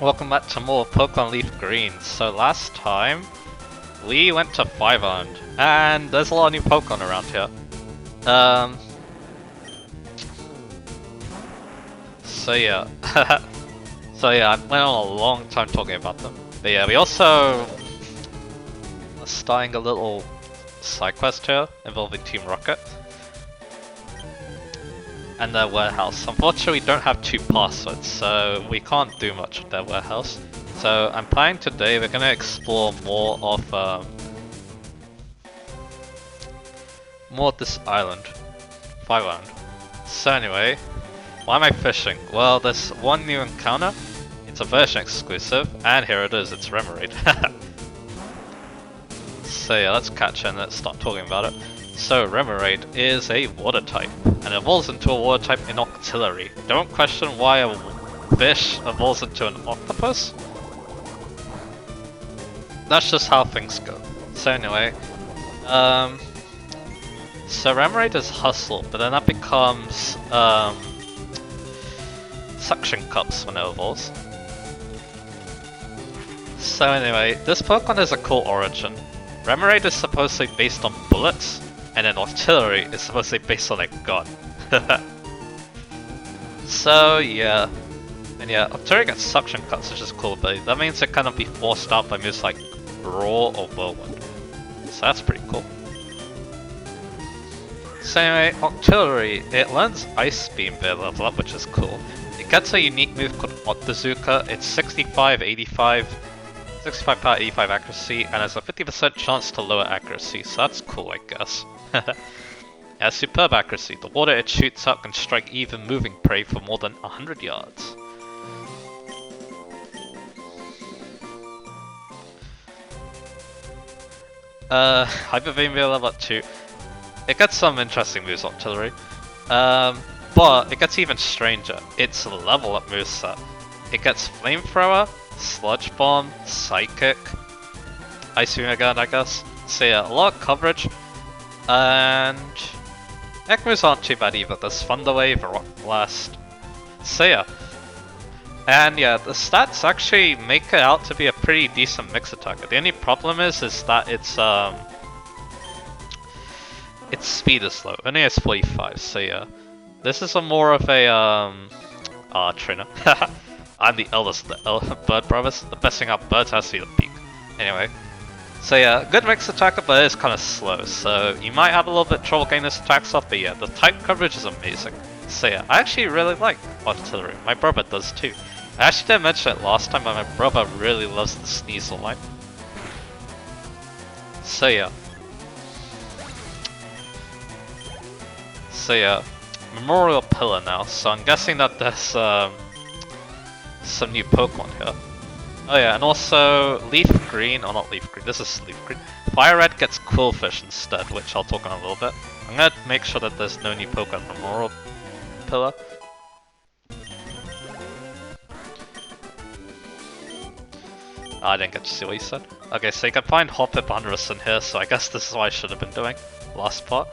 Welcome back to more Pokemon Leaf Green. So last time, we went to 5 Island, and there's a lot of new Pokemon around here. So yeah. I went on a long time talking about them. But yeah, we also are starting a little side quest here involving Team Rocket and their warehouse. Unfortunately, we don't have 2 passwords, so we can't do much with their warehouse. So I'm planning today we're gonna explore more of this island, 5 Island. So anyway, why am I fishing? Well, there's one new encounter. It's a version exclusive, and here it is. It's Remoraid. So yeah, let's catch it and let's start talking about it. So Remoraid is a water type, and evolves into a water type in Octillery. Don't question why a fish evolves into an octopus. That's just how things go. So anyway, so Remoraid is Hustle, but then that becomes Suction Cups when it evolves. So anyway, this Pokemon has a cool origin. Remoraid is supposed to be based on bullets, and then Octillery is supposed to be based on a gun. So yeah. And yeah, Octillery gets Suction Cuts, which is cool, but that means it cannot be forced out by moves like Roar or Whirlwind. So that's pretty cool. So anyway, Octillery, it learns Ice Beam via level up, which is cool. It gets a unique move called Octazooka. It's 65 power, 85 accuracy, and has a 50% chance to lower accuracy, so that's cool, I guess. It has superb accuracy. The water it shoots out can strike even moving prey for more than 100 yards. Hyper Beam via level up 2. It gets some interesting moves, Octillery. But it gets even stranger. It's a level up moveset. It gets Flamethrower, Sludge Bomb, Psychic, Ice Beam again, I guess. So yeah, a lot of coverage. And Egg moves aren't too bad either. There's Thunder Wave, Rock Blast. So yeah. And yeah, the stats actually make it out to be a pretty decent mix attacker. The only problem is that its speed is slow. It only has 45, so yeah. This is a more of a trainer. I'm the eldest of the bird brothers. The best thing about birds has to be the beak. Anyway. So yeah, good mix attacker, but it is kind of slow, so you might have a little bit of trouble getting this attack off, but yeah, the type coverage is amazing. So yeah, I actually really like Octillery. My brother does too. I actually didn't mention it last time, but my brother really loves the Sneasel line. So yeah. Memorial Pillar now, so I'm guessing that there's some new Pokemon here. Oh yeah, and also LeafGreen, oh not LeafGreen, this is LeafGreen. Fire Red gets Quillfish instead, which I'll talk on a little bit. I'm gonna make sure that there's no new Pokemon from Memorial Pillar. I didn't get to see what you said. Okay, so you can find Hoppip 100% here, so I guess this is what I should have been doing last part.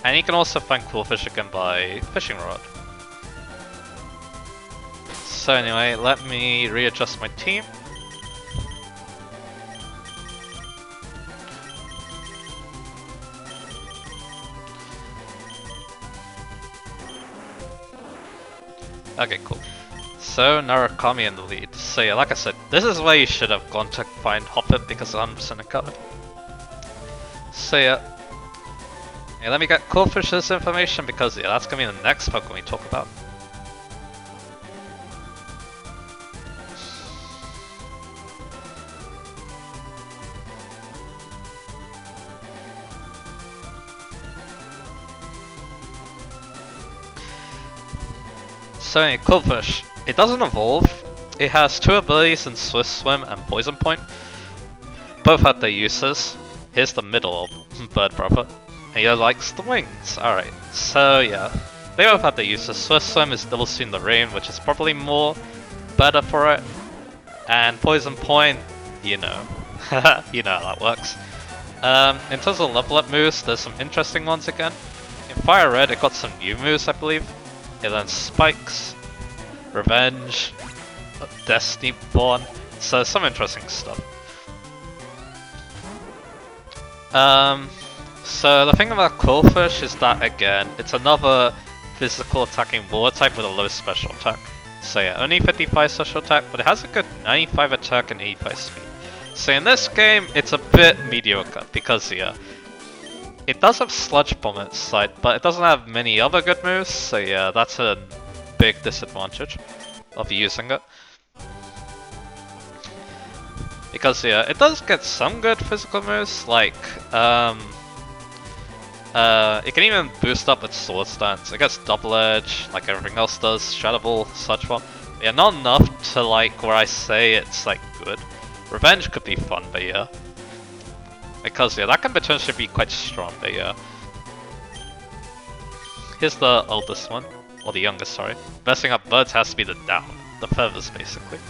And you can also find Quillfish again by Fishing Rod. So anyway, let me readjust my team. Okay, cool. So Narukami in the lead. So yeah, like I said, this is where you should have gone to find Hoppip because 100% covered. So yeah. Let me get Quillfish's information because yeah, that's gonna be the next Pokemon we talk about. So anyway, Quillfish. It doesn't evolve. It has 2 abilities in Swift Swim and Poison Point. Both have their uses. Here's the middle bird brother. And he likes the wings. Alright, so yeah. They both have their uses. Swift Swim is Double Soon the Rain, which is probably more better for it. And Poison Point, you know. You know how that works. In terms of level up moves, there's some interesting ones again. In Fire Red, it got some new moves, I believe. It learns Spikes, Revenge, Destiny Born. So some interesting stuff. So the thing about Quillfish is that again, it's another physical attacking water type with a low special attack. So yeah, only 55 special attack, but it has a good 95 attack and 85 speed. So in this game, it's a bit mediocre because yeah, it does have Sludge Bomb on its side, but it doesn't have many other good moves. So yeah, that's a big disadvantage of using it. Because yeah, it does get some good physical moves, like it can even boost up its sword stance. It gets double edge, like everything else does, Shadow Ball, such one. Yeah, not enough to like where I say it's like good. Revenge could be fun, but yeah. Because yeah, that can potentially be quite strong, but yeah. Here's the oldest one, or the youngest, sorry. Messing up birds has to be the down, the feathers basically.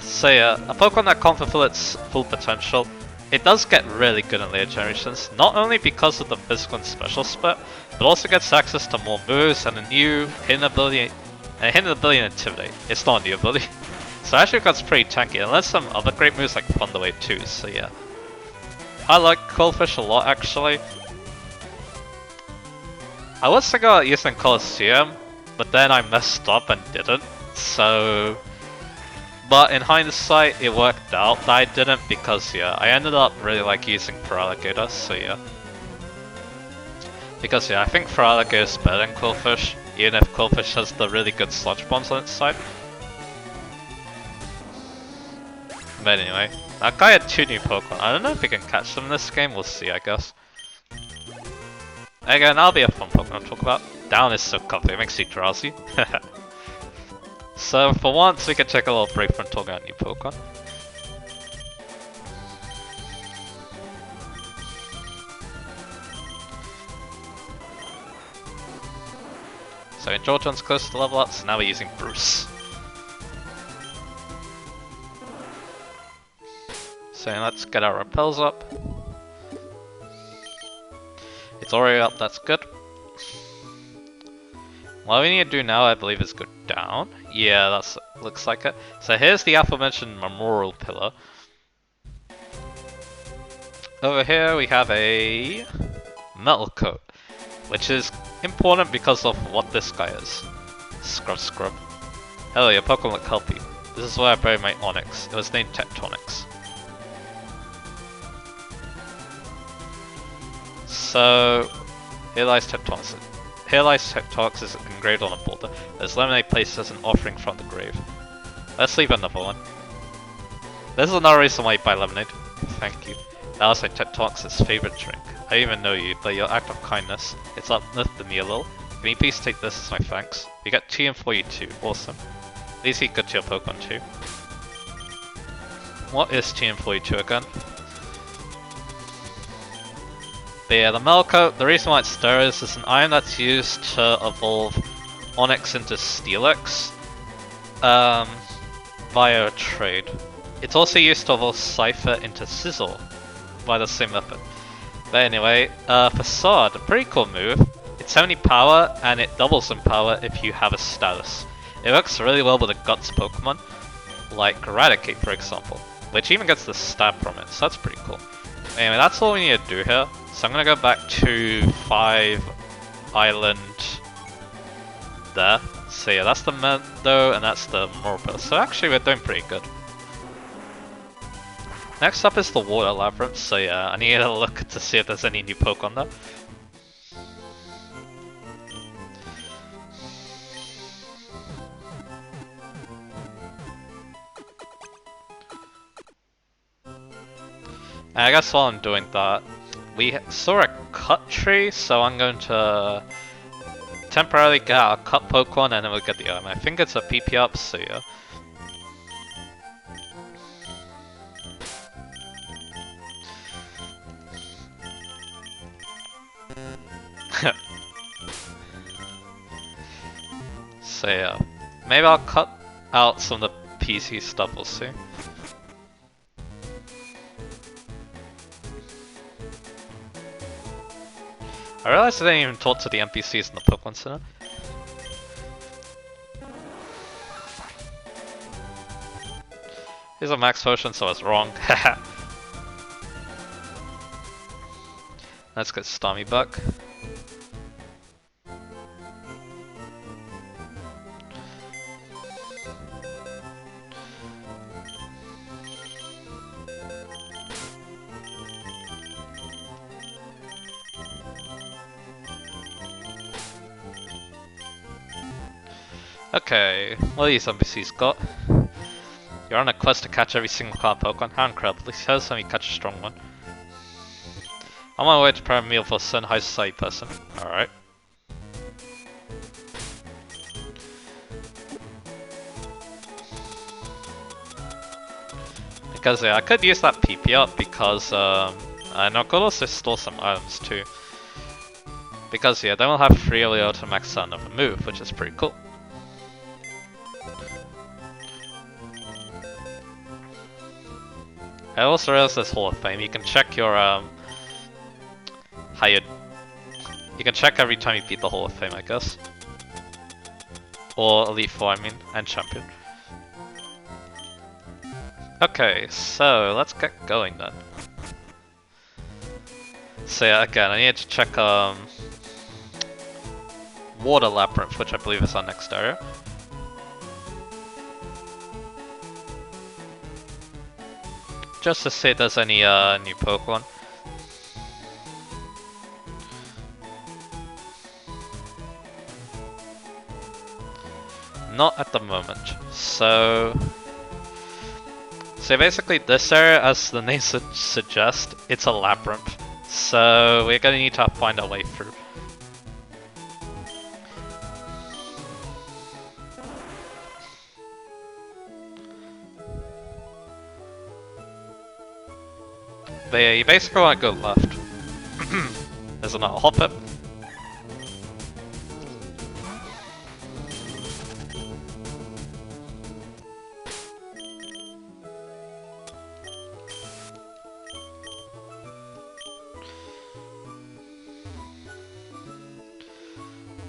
So yeah, a Pokemon that can't fulfill its full potential, it does get really good in later generations, not only because of the physical and special split, but also gets access to more moves and a new hidden ability, Intimidate. It's not a new ability. So actually it gets pretty tanky, and there's some other great moves like Thunder Wave too, so yeah. I like Quillfish a lot actually. I was thinking about using Colosseum, but then I messed up and didn't, so... But in hindsight, it worked out that I didn't because yeah, I ended up really like using Feraligatr, so yeah. Because yeah, I think Feraligatr is better than Quillfish, even if Quillfish has the really good Sludge Bombs on its side. But anyway, that guy had 2 new Pokemon. I don't know if we can catch them in this game, we'll see I guess. Again, that'll be a fun Pokemon to talk about. Down is so comfy, it makes you drowsy. So for once, we can take a little break from talking about new Pokemon. So Jolteon's close to level up, so now we're using Bruce. So let's get our repels up. It's already up, that's good. What we need to do now, I believe, is go down. Yeah, that looks like it. So here's the aforementioned Memorial Pillar. Over here we have a Metal Coat, which is important because of what this guy is. Scrub. Hello, your Pokemon look healthy. This is where I buried my Onix. It was named Tectonix. So, here lies Tectonix. Here lies Tectonix is engraved on a boulder. There's lemonade placed as an offering from the grave. Let's leave another one. This is another reason why you buy lemonade. Thank you. That was my Tectonix's favorite drink. I don't even know you, but your act of kindness, it's uplifted me a little. Can you please take this as my thanks? You get TM for you too. Awesome. At least you good to your Pokemon too. What is TM42 again? But yeah, the Metal the reason why it's there is it's an item that's used to evolve Onix into Steelix via a trade. It's also used to evolve Cypher into Sizzle by the same method. But anyway, Facade, a pretty cool move. It's 70 power and it doubles in power if you have a status. It works really well with a Guts Pokemon, like Eradicate for example, which even gets the stab from it, so that's pretty cool. Anyway, that's all we need to do here. So I'm gonna go back to 5 Island there. So yeah, that's the Meadow and that's the Morphle. So actually we're doing pretty good. Next up is the Water Labyrinth, so yeah, I need to look to see if there's any new Pokemon there. And I guess while I'm doing that, we saw a cut tree, so I'm going to temporarily get our cut Pokemon and then we'll get the item. I think it's a PP up, so yeah. So yeah, maybe I'll cut out some of the PC stuff, we'll see. I realized I didn't even talk to the NPCs in the Pokemon Center. He's a max potion, so I was wrong. Let's get Stormy back. Okay, what are these NPCs got? You're on a quest to catch every single card Pokemon. How incredible. Here's time you catch a strong one. I'm on my way to prepare a meal for a certain high society person. Alright. Because yeah, I could use that PP up because and I could also store some items too. Because yeah, then we'll have free Leo to max out another move, which is pretty cool. I also realized this Hall of Fame. You can check your how you can check every time you beat the Hall of Fame, I guess. Or Elite Four, I mean, and Champion. Okay, so let's get going then. So yeah, again, I need to check Water Labyrinth, which I believe is our next area. Just to see if there's any new Pokemon. Not at the moment. So basically this area, as the name suggests, it's a labyrinth. So we're gonna need to find our way through. But yeah, you basically want to go left. There's another Hoppip.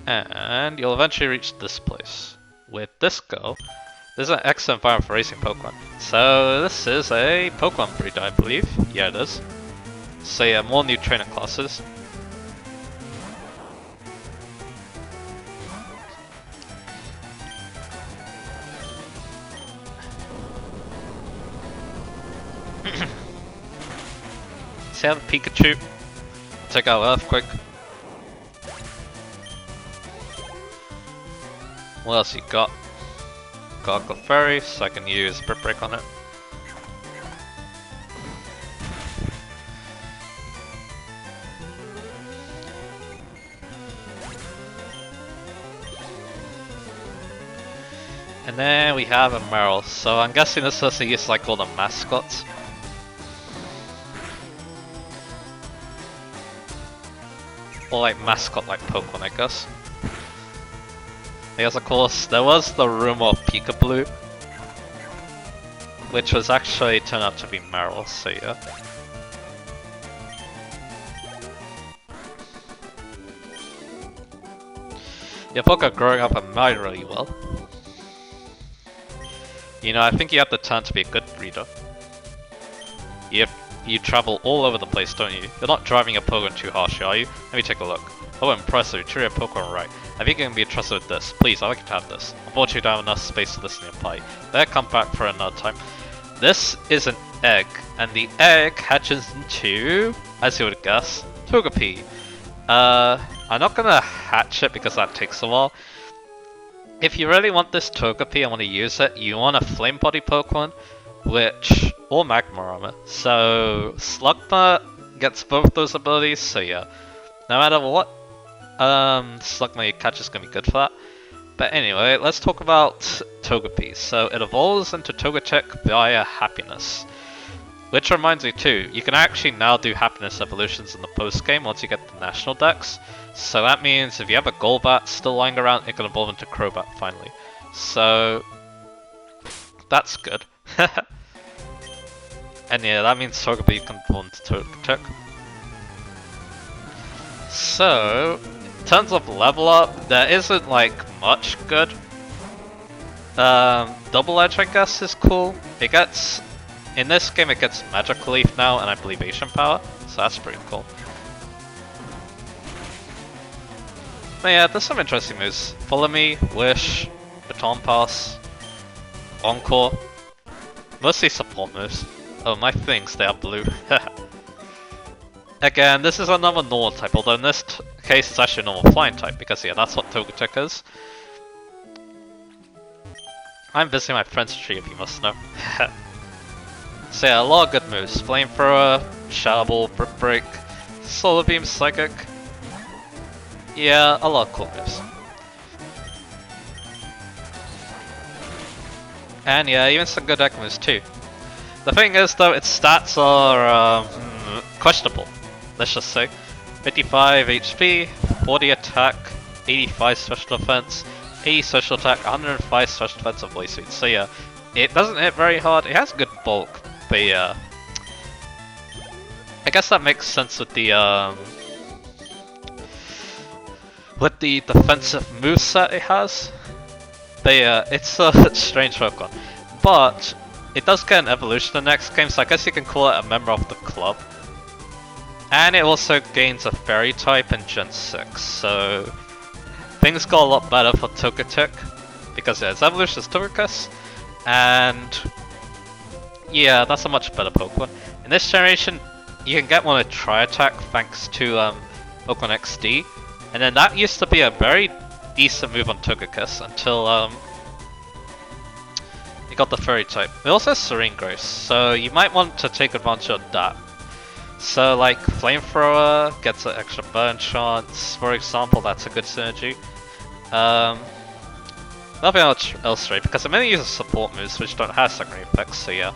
And you'll eventually reach this place. With this go, this is an excellent environment for racing Pokemon. So this is a Pokemon breeder, I believe. Yeah, it is. So yeah, more new trainer classes. See how the Pikachu? Check out Earthquake. What else you got? Got Clefairy, so I can use Brick Break on it. And then we have a Meryl, so I'm guessing this has to use like all the mascots. Or like mascot like Pokemon, I guess. Yes, of course, there was the rumor of Peekaboo, which was actually turned out to be Meryl, so yeah. Your Pokemon growing up are mine really well. You know, I think you have the talent to be a good breeder. You travel all over the place, don't you? You're not driving your Pokemon too harshly, are you? Let me take a look. Oh, impressive, you treat your Pokemon right. I think you can be trusted with this. Please, I'd like you to have this. Unfortunately, I don't have enough space for this in your party. Better come back for another time. This is an egg, and the egg hatches into, as you would guess, Togepi. I'm not gonna hatch it because that takes a while. If you really want this Togepi and want to use it, you want a Flame Body Pokemon, or Magma Armor. So Slugma gets both those abilities, so yeah. No matter what, Slugma you catch is gonna be good for that. But anyway, let's talk about Togepi. So it evolves into Togetic via Happiness. Which reminds me too, you can actually now do Happiness evolutions in the post game once you get the national dex. So that means if you have a Golbat still lying around, it can evolve into Crobat finally. So that's good. And yeah, that means Togepi can evolve into Togetic. So, in terms of level up, there isn't like much good. Double Edge, I guess, is cool. It gets... In this game, it gets Magic Leaf now, and I believe Asian Power, so that's pretty cool. But yeah, there's some interesting moves. Follow Me, Wish, Baton Pass, Encore. Mostly support moves. Oh, my things, they are blue. Again, this is another normal type, although in this case it's actually a normal flying type, because yeah, that's what Togepi is. I'm visiting my friend's tree, if you must know. So yeah, a lot of good moves. Flamethrower, Shadow Ball, Brick Break, Solar Beam, Psychic. Yeah, a lot of cool moves. And yeah, even some good deck moves too. The thing is though, its stats are questionable. Let's just say 55 HP, 40 attack, 85 special defense, 80 special attack, 105 special defense of Voice Speed. So yeah, it doesn't hit very hard. It has good bulk, but yeah, I guess that makes sense with the defensive moveset it has. But yeah, it's a strange Pokemon. But it does get an evolution in the next game, so I guess you can call it a member of the club. And it also gains a Fairy type in Gen 6, so things got a lot better for Togetic, because yeah, its evolution is Togekiss, and yeah, that's a much better Pokemon. In this generation, you can get one with Tri-Attack thanks to Pokemon XD, and then that used to be a very decent move on Togekiss until you got the Fairy type. It also has Serene Grace, so you might want to take advantage of that. So like Flamethrower gets an extra burn chance, for example, that's a good synergy. Nothing else right, because it mainly uses support moves which don't have secondary effects, so yeah.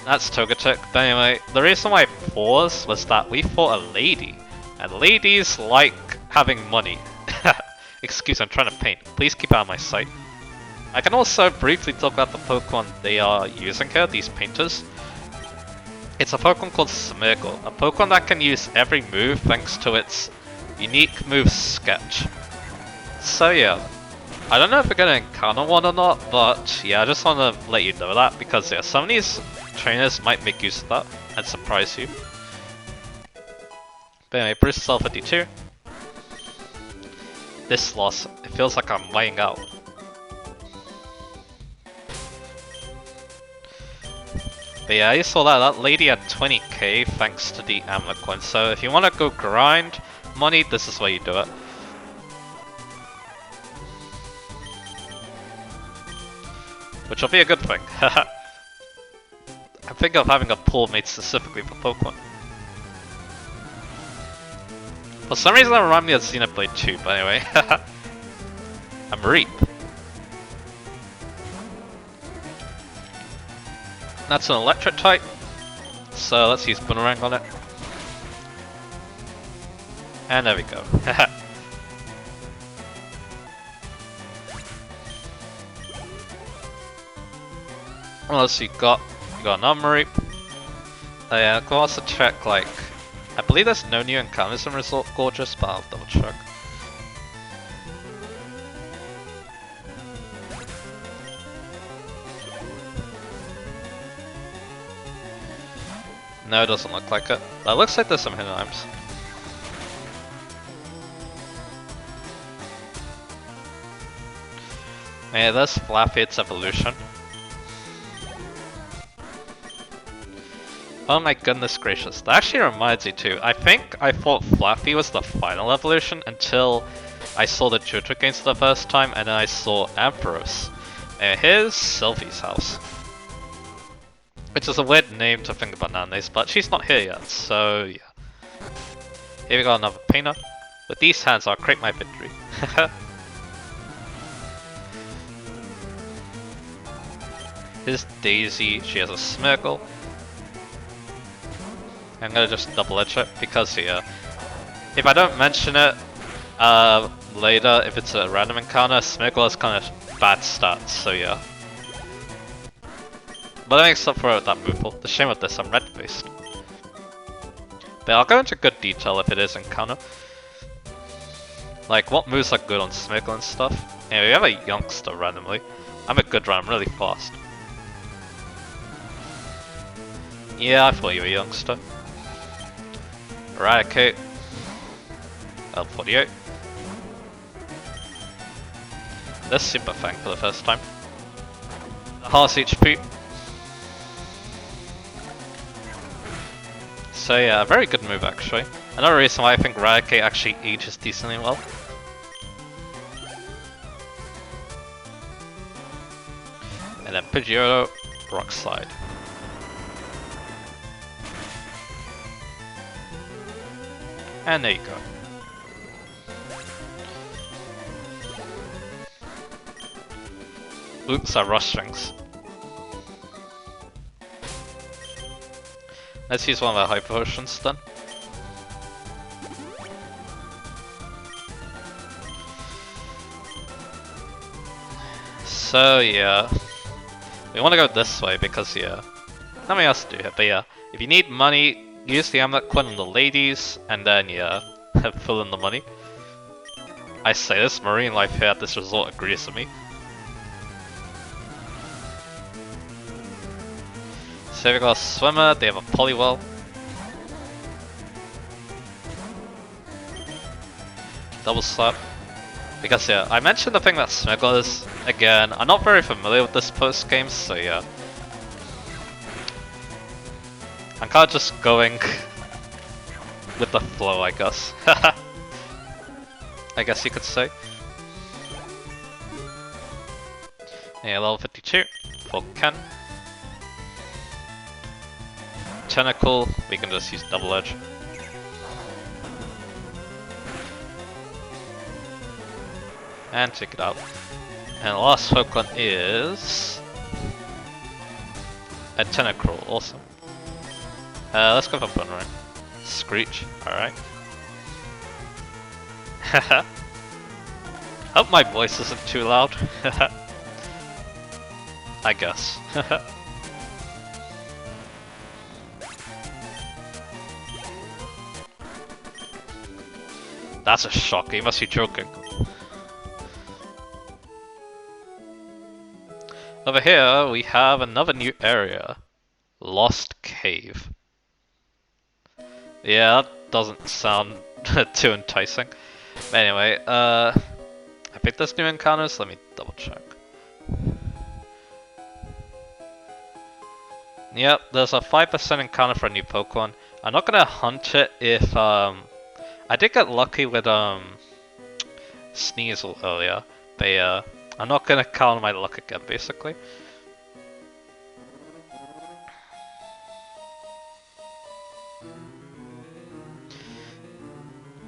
That's Togetic. But anyway, the reason why I paused was that we fought a lady, and ladies like having money. Excuse me, I'm trying to paint. Please keep out of my sight. I can also briefly talk about the Pokemon they are using here, these painters. It's a Pokemon called Smeargle, a Pokemon that can use every move thanks to its unique move sketch. So yeah, I don't know if we're gonna encounter one or not, but yeah, I just want to let you know that, because yeah, some of these trainers might make use of that and surprise you. But anyway, Bruce is level 52. This loss, it feels like I'm laying out. But yeah, you saw that lady had 20k thanks to the Amulet coin, so if you want to go grind money, this is where you do it. Which will be a good thing. I think of having a pool made specifically for Pokemon. For some reason that reminded me of Xenoblade 2, but anyway. I'm Reap. That's an electric type, so let's use Boomerang on it. And there we go. What else you got? You got another Reap. Yeah, I can also check, like, I believe there's no new encounters in Resort Gorgeous, but I'll double check. No, it doesn't look like it. But it looks like there's some hidden items. Yeah, there's Flaffy's evolution. Oh my goodness gracious, that actually reminds me too. I think I thought Flaffy was the final evolution until I saw the Johto games for the first time, and then I saw Ampharos. And here's Sylvie's house. Which is a weird name to think about nowadays, but she's not here yet, so yeah. Here we got another painter. With these hands I'll create my victory. Here's Daisy, she has a Smeargle. I'm gonna just double edge it, because yeah, if I don't mention it later, if it's a random encounter, Smeargle has kind of bad stats, so yeah. But that makes up for it with that move pool. The shame with this, I'm red-faced. But I'll go into good detail if it is encounter. Like, what moves are good on Smeargle and stuff. Anyway, we have a youngster randomly. I'm a good run, I'm really fast. Yeah, I thought you were a youngster. Eradicate. L48. This super fang for the first time. Half HP. So yeah, a very good move actually. Another reason why I think Eradicate actually ages decently well. And then Pidgeotto, Rock Slide. And there you go. Oops, I rushed things. Let's use one of our Hyper Potions then. So yeah, we want to go this way because yeah, nothing else to do here, but yeah, if you need money, use the Amulet Coin on the ladies, and then yeah, fill in the money. I say this, marine life here at this resort agrees with me. So we got a swimmer, they have a Poliwell. Double slap. Because yeah, I mentioned the thing that Smigglers, again, I'm not very familiar with this post game, so yeah. I'm kind of just going with the flow, I guess. I guess you could say. Yeah, level 52 for Ken. Tentacle, we can just use Double Edge. And take it out. And the last Pokemon is a Tentacruel, awesome. Let's go for Bunrun. Screech, alright. Haha. Hope my voice isn't too loud. I guess. That's a shock, you must be joking. Over here, we have another new area. Lost Cave. Yeah, that doesn't sound too enticing. But anyway, I picked this new encounters, let me double check. Yep, there's a 5% encounter for a new Pokemon. I'm not gonna hunt it if, I did get lucky with, Sneasel earlier, but yeah, I'm not gonna count on my luck again, basically.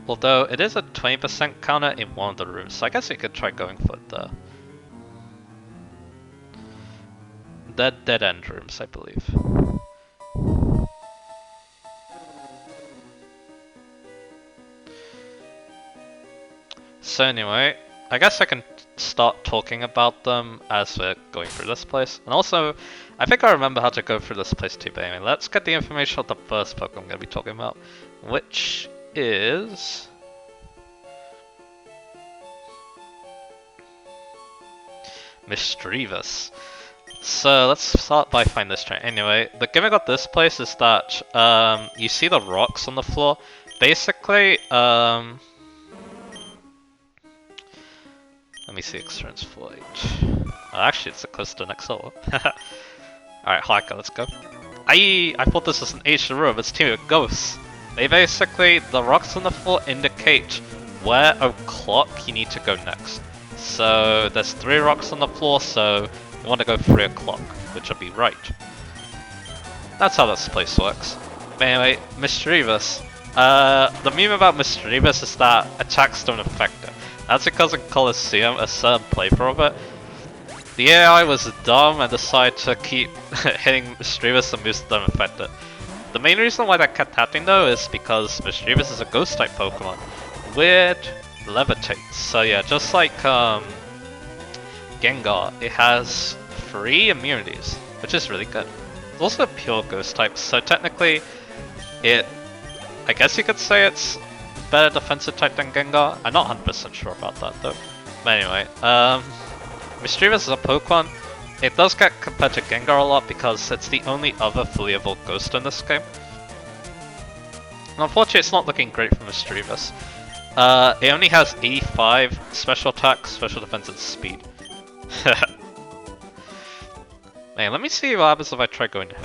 Although, it is a 20% counter in one of the rooms, so I guess we could try going for the dead end rooms, I believe. So anyway, I guess I can start talking about them as we're going through this place. And also, I think I remember how to go through this place too, but anyway, let's get the information on the first Pokemon I'm going to be talking about, which is... Mischievous. So let's start by finding this train. Anyway, the gimmick of this place is that you see the rocks on the floor. Basically, let me see experience for each. Actually, it's close to the next level. Alright, Hiker, let's go. I thought this was an ancient room, it's team of ghosts. They basically, the rocks on the floor indicate where o'clock you need to go next. So there's 3 rocks on the floor, so you want to go 3 o'clock, which will be right. That's how this place works. But anyway, Mischievous. The meme about Mischievous is that attacks don't affect it. That's because in Colosseum, a certain playthrough of it, the AI was dumb and decided to keep hitting Mischievous and moves don't affect it. The main reason why that kept happening though is because Mischievous is a ghost type Pokemon with Levitate. So yeah, just like Gengar, it has 3 immunities, which is really good. It's also a pure ghost type, so technically I guess you could say it's better defensive type than Gengar. I'm not 100% sure about that though. But anyway, Mischievous is a Pokemon. It does get compared to Gengar a lot because it's the only other fully evolved ghost in this game. And unfortunately, it's not looking great for Mischievous. It only has 85 special attack, special defense, and speed. Man, let me see what happens if I try going here.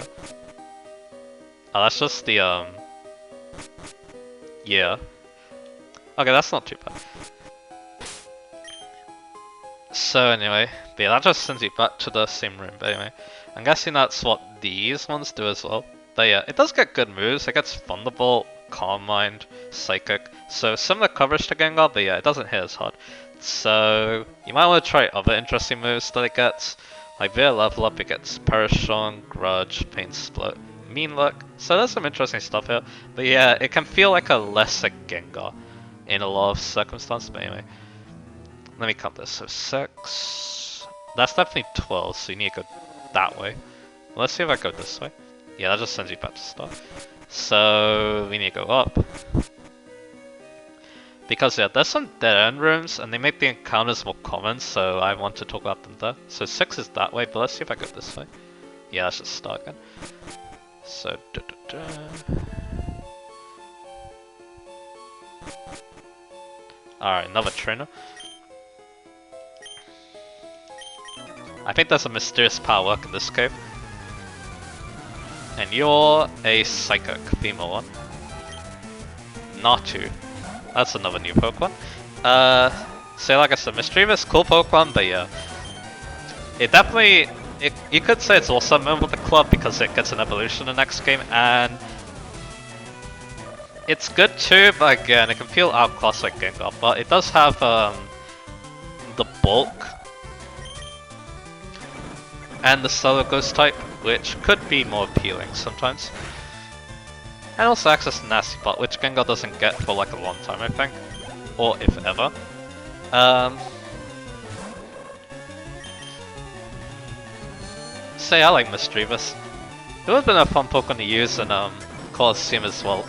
Oh, that's just the, yeah. Okay, that's not too bad. So anyway, but yeah, that just sends you back to the same room, but anyway. I'm guessing that's what these ones do as well. But yeah, it does get good moves. It gets Thunderbolt, Calm Mind, Psychic. So similar coverage to Gengar, but yeah, it doesn't hit as hard. So you might want to try other interesting moves that it gets. Like via level up, it gets Perish Strong, Grudge, Pain Split, Mean Look. So there's some interesting stuff here. But yeah, it can feel like a lesser Gengar in a lot of circumstances, but anyway. Let me count this. So 6. That's definitely 12, so you need to go that way. Let's see if I go this way. Yeah, that just sends you back to start. So we need to go up. Because yeah, there's some dead end rooms and they make the encounters more common, so I want to talk about them there. So 6 is that way, but let's see if I go this way. Yeah, let's just start again. So Alright, another trainer. I think there's a mysterious power work in this cave. And you're a psychic female one. Natu. That's another new Pokemon. So like I said, Mischievous, cool Pokemon, but yeah. It definitely, you could say it's also a member of the club because it gets an evolution in the next game, and it's good too, but again, it can feel outclassed like Gengar, but it does have the bulk and the Solar Ghost type, which could be more appealing sometimes. And also access to Nasty Bot, which Gengar doesn't get for like a long time, I think. Or if ever. Say I like Mischievous. It would have been a fun Pokemon to use in Colosseum as well.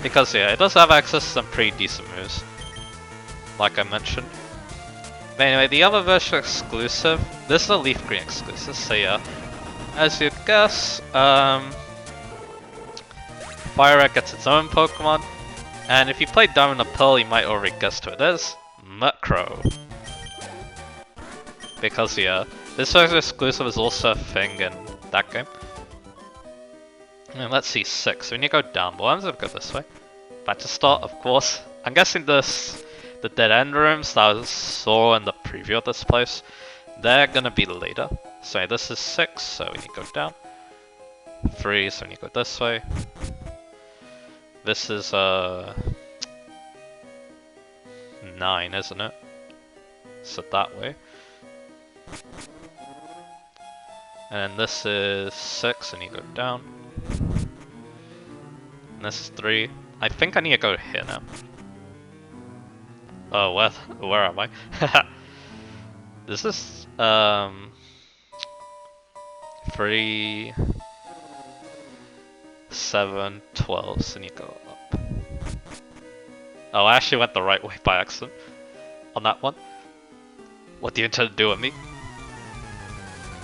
Because yeah, it does have access to some pretty decent moves. Like I mentioned. But anyway, the other version exclusive, this is a LeafGreen exclusive, so yeah. As you'd guess, Fire Red gets its own Pokemon. And if you play Diamond and Pearl, you might already guess who it is. Murkrow. Because yeah, this version exclusive is also a thing in that game. And let's see, 6. So we need to go down, but I'm going to go this way. Back to start, of course. I'm guessing the dead end rooms that I saw in the preview of this place, they're gonna be later. So this is 6, so we need to go down. 3, so we need to go this way. This is 9, isn't it? So that way. And this is 6, I need to go down. And this is 3. I think I need to go here now. Oh, where am I? This is 3, 7, 12, so I need to go up. Oh, I actually went the right way by accident on that one. What do you intend to do with me?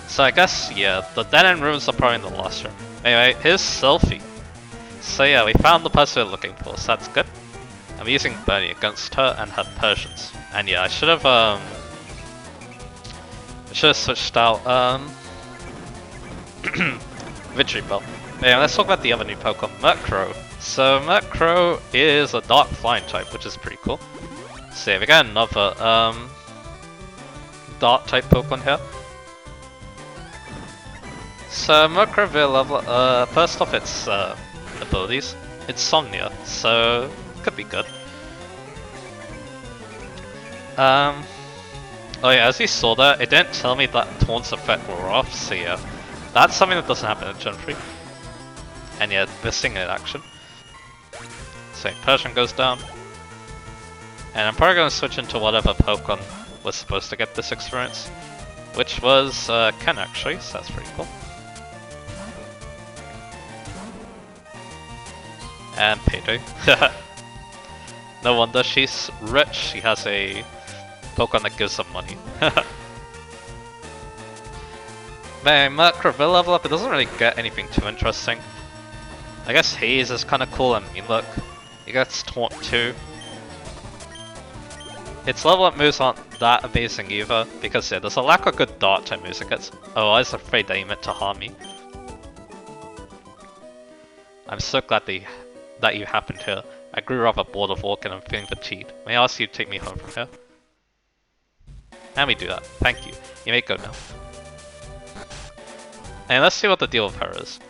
So I guess, yeah, the dead end rooms are probably in the last room. Anyway, here's Selfie. So yeah, we found the person we're looking for, so that's good. I'm using Bernie against her and her Persians. And yeah, I should have switched out Victory Bell. Anyway, let's talk about the other new Pokemon, Murkrow. So Murkrow is a dark flying type, which is pretty cool. So yeah, we got another dark type Pokemon here. So Murkrow via level, first off its abilities. It's Somnia, so could be good. Oh yeah, as you saw there, it didn't tell me that Taunt's effect wore off, so yeah. That's something that doesn't happen in Gen 3. And yeah, this thing in action. So Persian goes down. And I'm probably going to switch into whatever Pokemon was supposed to get this experience. Which was Ken actually, so that's pretty cool. And Payday. No wonder she's rich, she has a Pokemon that gives them money. Man, Murkrow level up, it doesn't really get anything too interesting. I guess Haze is kinda cool and mean look. He gets Taunt too. Its level up moves aren't that amazing either, because yeah, there's a lack of good Dark type moves it gets. Oh, I was afraid that he meant to harm me. I'm so glad that you happened here. I grew rather bored of walking and feeling fatigued. May I ask you to take me home from here? And we do that. Thank you. You may go now. And let's see what the deal with her is.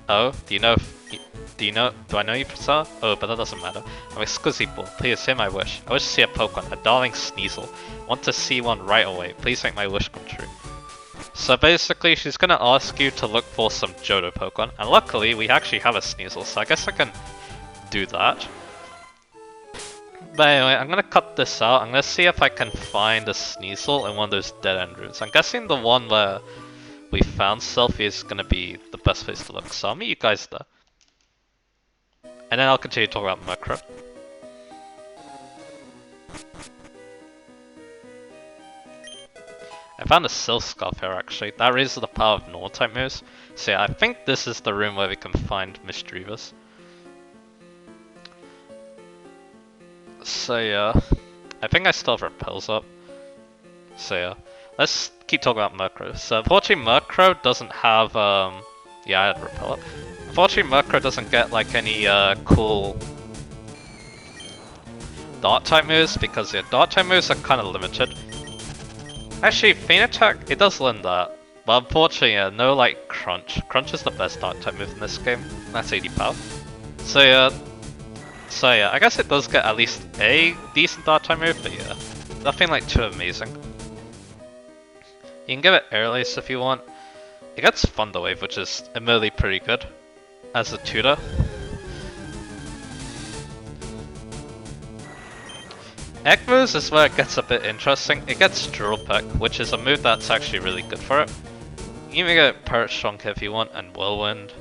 Oh, do I know you, Priscilla? Oh, but that doesn't matter. I'm exquisitely bored. Please hear my wish. I wish to see a Pokemon, a darling Sneasel. Want to see one right away. Please make my wish come true. So basically, she's gonna ask you to look for some Johto Pokemon, and luckily we actually have a Sneasel, so I guess I can do that. But anyway, I'm gonna cut this out. I'm gonna see if I can find a Sneasel in one of those dead-end rooms. I'm guessing the one where we found Selfie is gonna be the best place to look, so I'll meet you guys there. And then I'll continue to talk about Murkrow. I found a Silph Scarf here actually. That raises the power of normal type moves. So yeah, I think this is the room where we can find Misdreavus. So yeah, I think I still have Repels up. So yeah, let's keep talking about Murkrow. So unfortunately Murkrow doesn't have, yeah, I had Repel up. Unfortunately Murkrow doesn't get like any cool Dark type moves because yeah, Dark type moves are kind of limited. Actually, Feint Attack, it does lend that. But unfortunately, yeah, no like Crunch. Crunch is the best Dark type move in this game. That's 80 power. So yeah, I guess it does get at least a decent Dark type move, but yeah, nothing like too amazing. You can give it Air Lace if you want. It gets Thunder Wave, which is admittedly pretty good as a tutor. Egg moves is where it gets a bit interesting. It gets Drill Peck, which is a move that's actually really good for it. You can even get Parrot Strong if you want, and Whirlwind.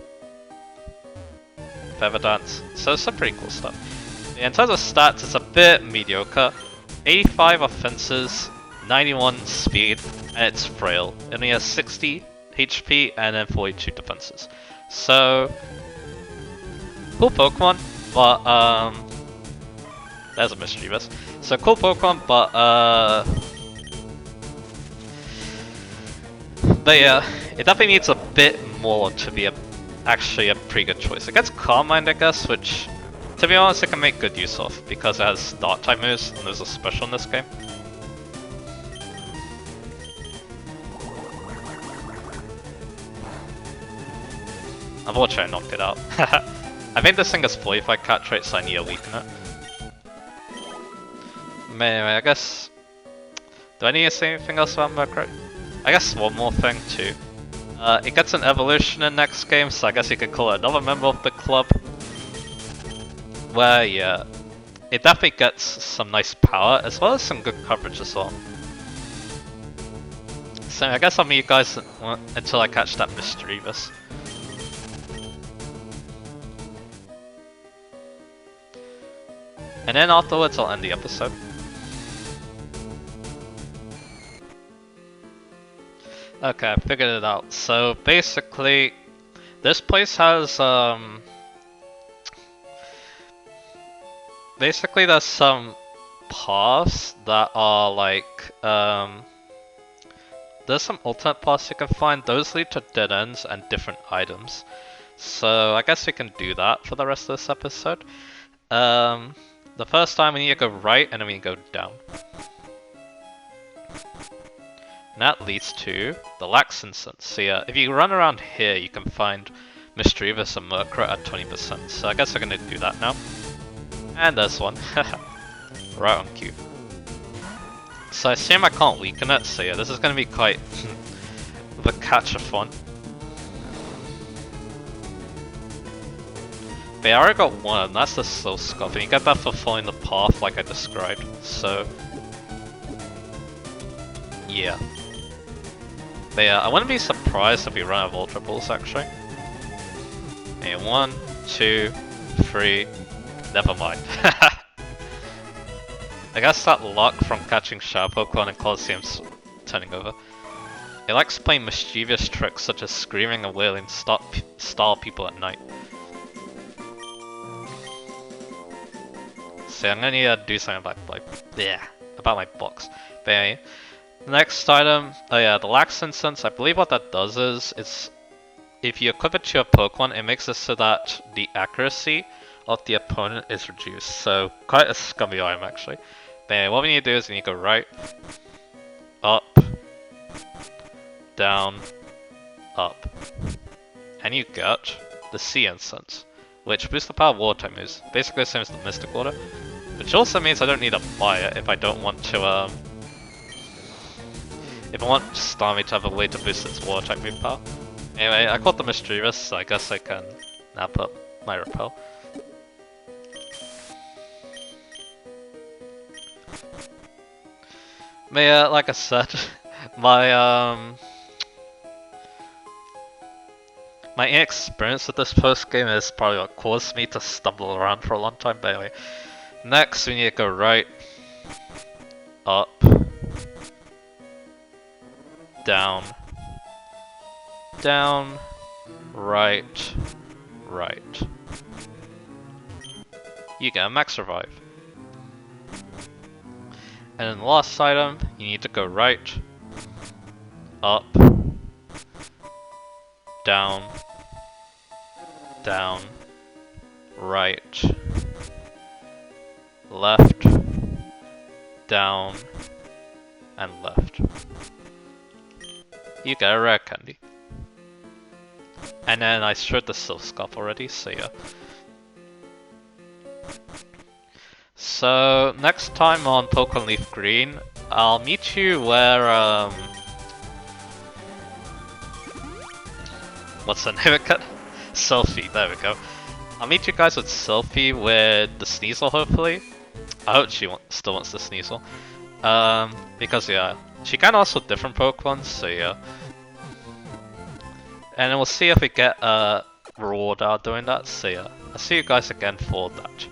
Feather Dance. So some pretty cool stuff. Yeah, in terms of stats, it's a bit mediocre. 85 offenses, 91 speed, and it's frail. It only has 60 HP and then 42 defenses. So, cool Pokemon, but there's a Misdreavus. So cool Pokemon, but yeah, it definitely needs a bit more to be actually a pretty good choice. It gets Calm Mind, I guess, which, to be honest, it can make good use of because it has Dark type moves and there's a special in this game. Unfortunately, I knocked it out. I think this thing has 45 catch rate, so I need to weaken it. Anyway, I guess... Do I need to say anything else about Murkrow? I guess one more thing too. It gets an evolution in next game, so I guess you could call it another member of the club. Where, yeah, it definitely gets some nice power, as well as some good coverage as well. So I guess I'll meet you guys until I catch that Misdreavus. And then afterwards I'll end the episode. Okay, I figured it out. So basically, this place has basically there's some paths that are like there's some alternate paths you can find. Those lead to dead ends and different items. So I guess we can do that for the rest of this episode. The first time we need to go right and then we need to go down. And that leads to the Lax Incense. So yeah, if you run around here, you can find Misdreavus and Murkrow at 20%. So I guess we're gonna do that now. And there's one. Right on cue. So I assume I can't weaken it, so yeah, this is gonna be quite the catch-a-thon. But yeah, I already got one, and that's the Silph Scarf, and you get that for following the path like I described, so... yeah. But yeah, I wouldn't be surprised if we run out of Ultra Balls, actually. And 1, 2, 3... never mind. I guess that luck from catching Shadow Pokemon and Colosseum's turning over. It likes playing mischievous tricks such as screaming and wailing style people at night. So I'm gonna need to do something about my box. But anyway, next item, oh yeah, the Lax Incense. I believe what that does is, it's if you equip it to a Pokemon, it makes it so that the accuracy of the opponent is reduced. So quite a scummy item actually. But anyway, what we need to do is we need to go right, up, down, up, and you get the Sea Incense, which boosts the power of water type moves. Basically the same as the Mystic Water, which also means I don't need to buy it if I don't want to. If I want Starmie to have a way to boost its water type move power. Anyway, I caught the Mischievous, so I guess I can now put my Repel. But yeah, like I said, my my inexperience with this post game is probably what caused me to stumble around for a long time. But anyway, next we need to go right, up, down, down, right, right. You get a Max Revive. And then the last item, you need to go right, up, down, down, right, left, down, and left. You get a rare candy. And then I showed the Silph Scarf already, so yeah. So next time on Pokemon LeafGreen, I'll meet you where what's the name again? Selfie, there we go. I'll meet you guys with Selfie with the Sneasel hopefully. I hope she still wants the Sneasel. Because yeah, she can also different Pokemon, so yeah. And then we'll see if we get a reward out doing that, so yeah. I'll see you guys again for that.